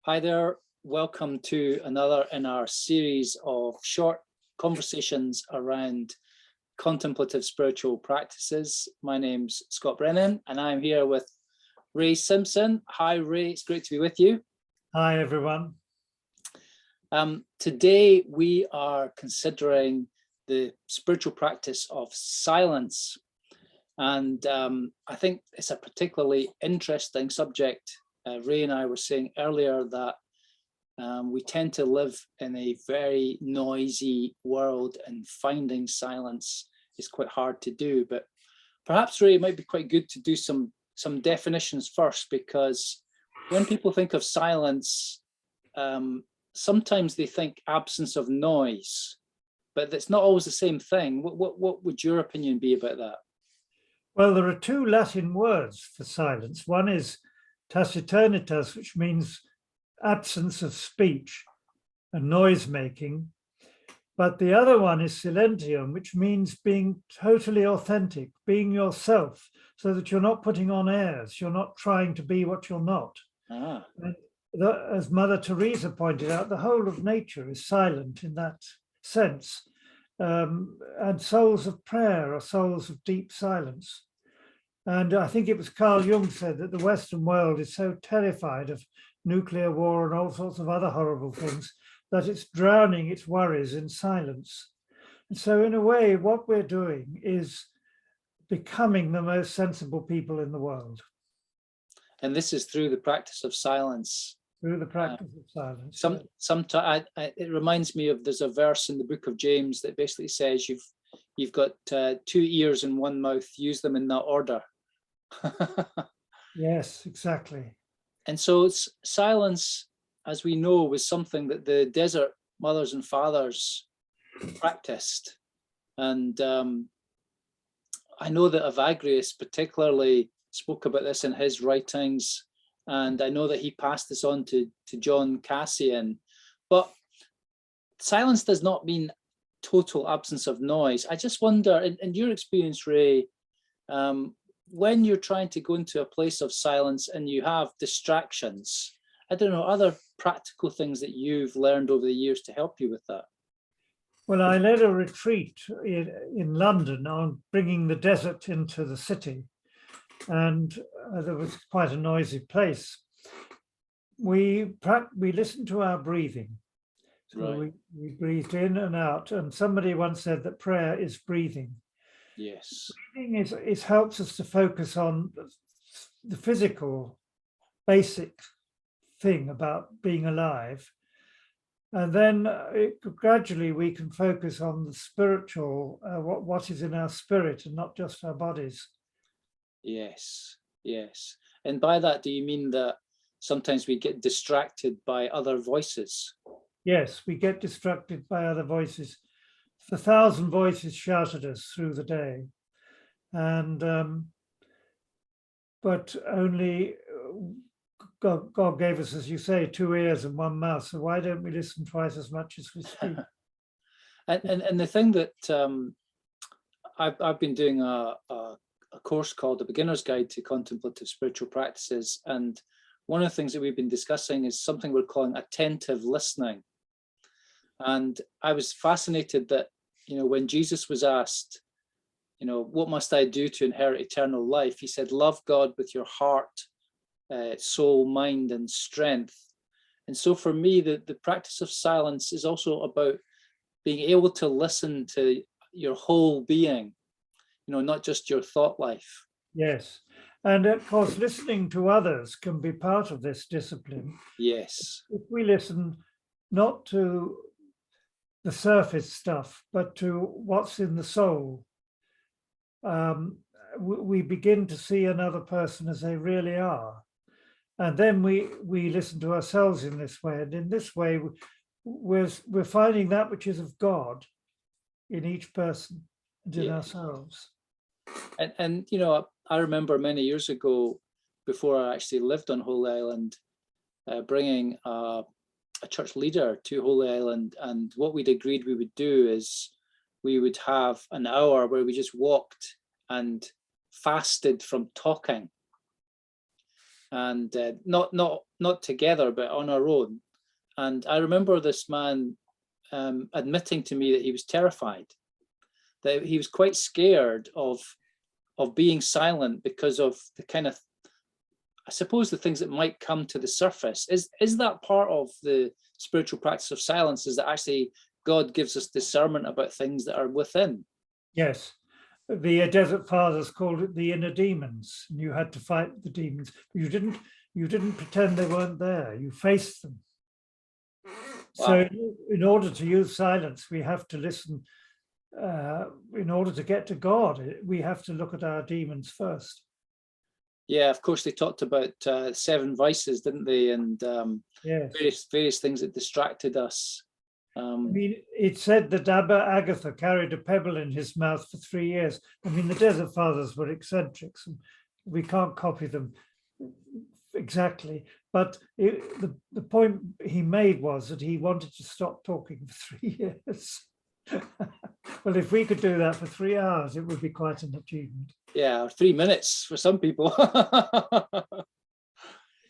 Hi there, welcome to another in our series of short conversations around contemplative spiritual practices. My name's Scott Brennan and I'm here with Ray Simpson. Hi Ray, it's great to be with you. Hi everyone. Today we are considering the spiritual practice of silence, and I think it's a particularly interesting subject. Ray and I were saying earlier that we tend to live in a very noisy world, and finding silence is quite hard to do. But perhaps, Ray, it might be quite good to do some definitions first, because when people think of silence, sometimes they think absence of noise, but that's not always the same thing. What would your opinion be about that? Well, there are two Latin words for silence. One is taciturnitas, which means absence of speech and noise making. But the other one is silentium, which means being totally authentic, being yourself, so that you're not putting on airs, you're not trying to be what you're not. As Mother Teresa pointed out, the whole of nature is silent in that sense. And souls of prayer are souls of deep silence. And I think it was Carl Jung said that the Western world is so terrified of nuclear war and all sorts of other horrible things that it's drowning its worries in silence. And so in a way, what we're doing is becoming the most sensible people in the world. And this is through the practice of silence. Through the practice of silence. It reminds me of, there's a verse in the book of James that basically says you've got 2 ears and 1 mouth, use them in that order. Yes, exactly. And so silence, as we know, was something that the desert mothers and fathers practiced. And I know that Evagrius particularly spoke about this in his writings, and I know that he passed this on to John Cassian. But silence does not mean total absence of noise. I just wonder, in your experience, Ray, when you're trying to go into a place of silence and you have distractions, I don't know, other practical things that you've learned over the years to help you with that? Well, I led a retreat in London on bringing the desert into the city, and there was quite a noisy place. We listened to our breathing. So right. we breathed in and out, and somebody once said that prayer is breathing. Yes. Breathing helps us to focus on the physical, basic thing about being alive. And then gradually we can focus on the spiritual, what is in our spirit and not just our bodies. Yes, yes. And by that, do you mean that sometimes we get distracted by other voices? Yes, we get distracted by other voices. 1,000 voices shout at us through the day. And but only God gave us, as you say, 2 ears and 1 mouth. So why don't we listen twice as much as we speak? and the thing that I've been doing a course called The Beginner's Guide to Contemplative Spiritual Practices, and one of the things that we've been discussing is something we're calling attentive listening. And I was fascinated that, when Jesus was asked, what must I do to inherit eternal life? He said, love God with your heart, soul, mind, and strength. And so for me, the practice of silence is also about being able to listen to your whole being, not just your thought life. Yes. And of course, listening to others can be part of this discipline. Yes. If we listen not to the surface stuff, but to what's in the soul, we begin to see another person as they really are. And then we listen to ourselves in this way. And in this way, we're finding that which is of God in each person and in ourselves. And I remember many years ago, before I actually lived on Holy Island, bringing a church leader to Holy Island, and what we'd agreed we would do is we would have an hour where we just walked and fasted from talking. and not together, but on our own. And I remember this man admitting to me that he was terrified, that he was quite scared of being silent because of the kind of, I suppose, the things that might come to the surface. Is that part of the spiritual practice of silence? Is that actually God gives us discernment about things that are within? Yes. The Desert Fathers called it the inner demons, and you had to fight the demons. But you didn't pretend they weren't there. You faced them. So Wow. in order to use silence, we have to listen. In order to get to God, we have to look at our demons first. Yeah, of course, they talked about 7 vices, didn't they? And Yes. various things that distracted us. I mean, it said that Abba Agatha carried a pebble in his mouth for 3 years. I mean, the Desert Fathers were eccentrics, and we can't copy them exactly. But the point he made was that he wanted to stop talking for 3 years. Well, if we could do that for 3 hours, it would be quite an achievement. Yeah, or 3 minutes for some people.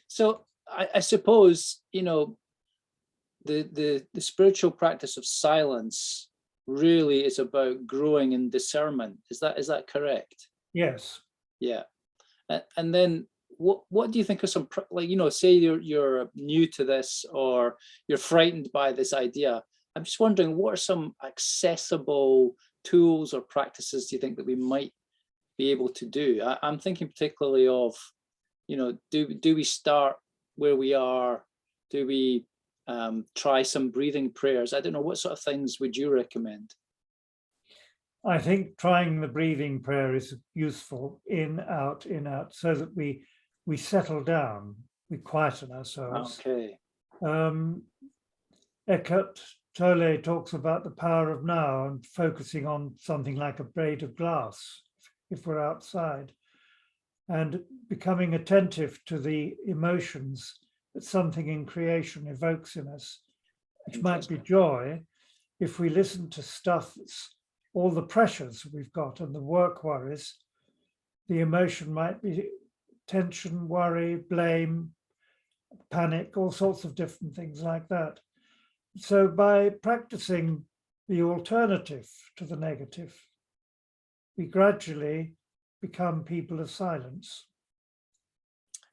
So I suppose, the spiritual practice of silence really is about growing in discernment. Is that correct? Yes. Yeah. And then what do you think are some, like, say you're new to this, or you're frightened by this idea. I'm just wondering, what are some accessible tools or practices do you think that we might be able to do? I'm thinking particularly of, do we start where we are? Do we try some breathing prayers? I don't know, what sort of things would you recommend? I think trying the breathing prayer is useful, in, out, so that we settle down, we quieten ourselves. Okay. Eckhart Tolle talks about the power of now and focusing on something like a blade of glass if we're outside, and becoming attentive to the emotions that something in creation evokes in us, which might be joy. If we listen to stuff that's all the pressures we've got and the work worries, the emotion might be tension, worry, blame, panic, all sorts of different things like that. So by practicing the alternative to the negative, we gradually become people of silence.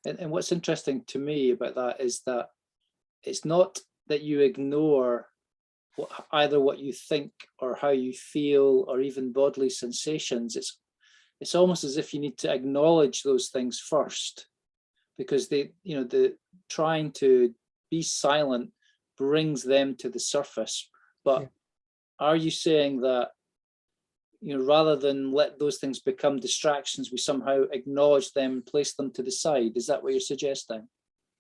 And what's interesting to me about that is that it's not that you ignore either what you think or how you feel or even bodily sensations. It's almost as if you need to acknowledge those things first, because the trying to be silent brings them to the surface. But are you saying that, rather than let those things become distractions, we somehow acknowledge them, place them to the side? Is that what you're suggesting?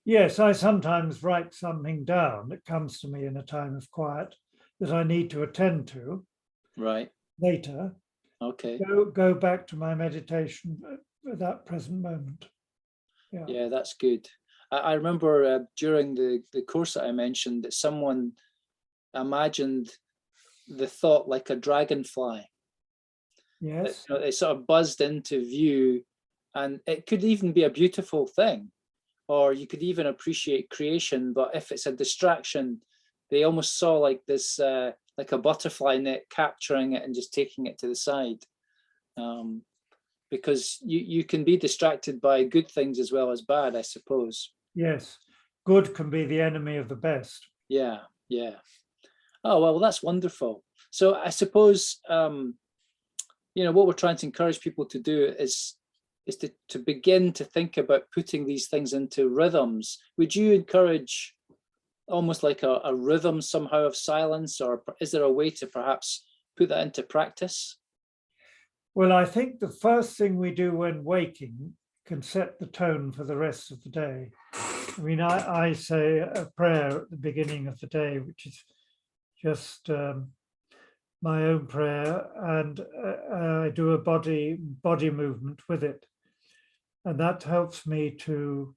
Yes, I sometimes write something down that comes to me in a time of quiet that I need to attend to. Right. Later. Okay. Go back to my meditation at that present moment. Yeah, that's good. I remember during the course that I mentioned that someone imagined the thought like a dragonfly. Yes. It sort of buzzed into view, and it could even be a beautiful thing, or you could even appreciate creation. But if it's a distraction, they almost saw like this, like a butterfly net, capturing it and just taking it to the side. Because you can be distracted by good things as well as bad, I suppose. Yes, good can be the enemy of the best. Yeah. Oh, well, that's wonderful. So I suppose, what we're trying to encourage people to do is to begin to think about putting these things into rhythms. Would you encourage almost like a rhythm somehow of silence, or is there a way to perhaps put that into practice? Well, I think the first thing we do when waking can set the tone for the rest of the day. I mean, I say a prayer at the beginning of the day, which is just my own prayer, and I do a body movement with it. And that helps me to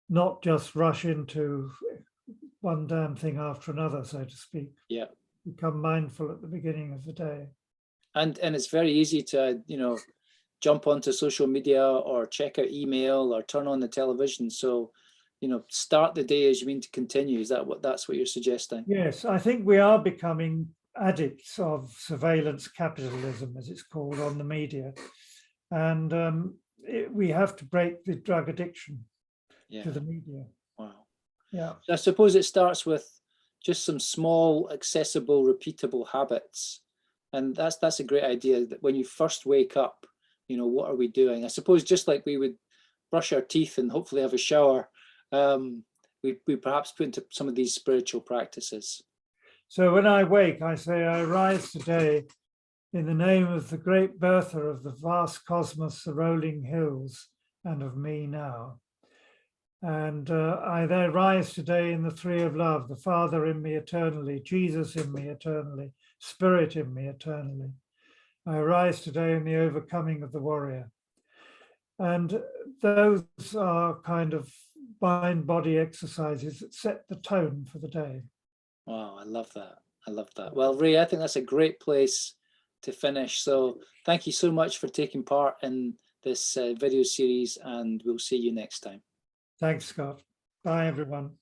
not just rush into one damn thing after another, so to speak. Yeah. Become mindful at the beginning of the day. And it's very easy to, jump onto social media or check out email or turn on the television. So, start the day as you mean to continue. Is that's what you're suggesting? Yes, I think we are becoming addicts of surveillance capitalism, as it's called, on the media. And we have to break the drug addiction to the media. Wow. Yeah. So I suppose it starts with just some small, accessible, repeatable habits. And that's a great idea, that when you first wake up, what are we doing? I suppose just like we would brush our teeth and hopefully have a shower, we perhaps put into some of these spiritual practices. So when I wake, I say, I rise today in the name of the great birther of the vast cosmos, the rolling hills, and of me now. And I then rise today in the three of love, the Father in me eternally, Jesus in me eternally, Spirit in me eternally. I rise today in the overcoming of the warrior. And those are kind of mind-body exercises that set the tone for the day. Wow, I love that. I love that. Well, Ray, I think that's a great place to finish. So thank you so much for taking part in this video series, and we'll see you next time. Thanks, Scott. Bye, everyone.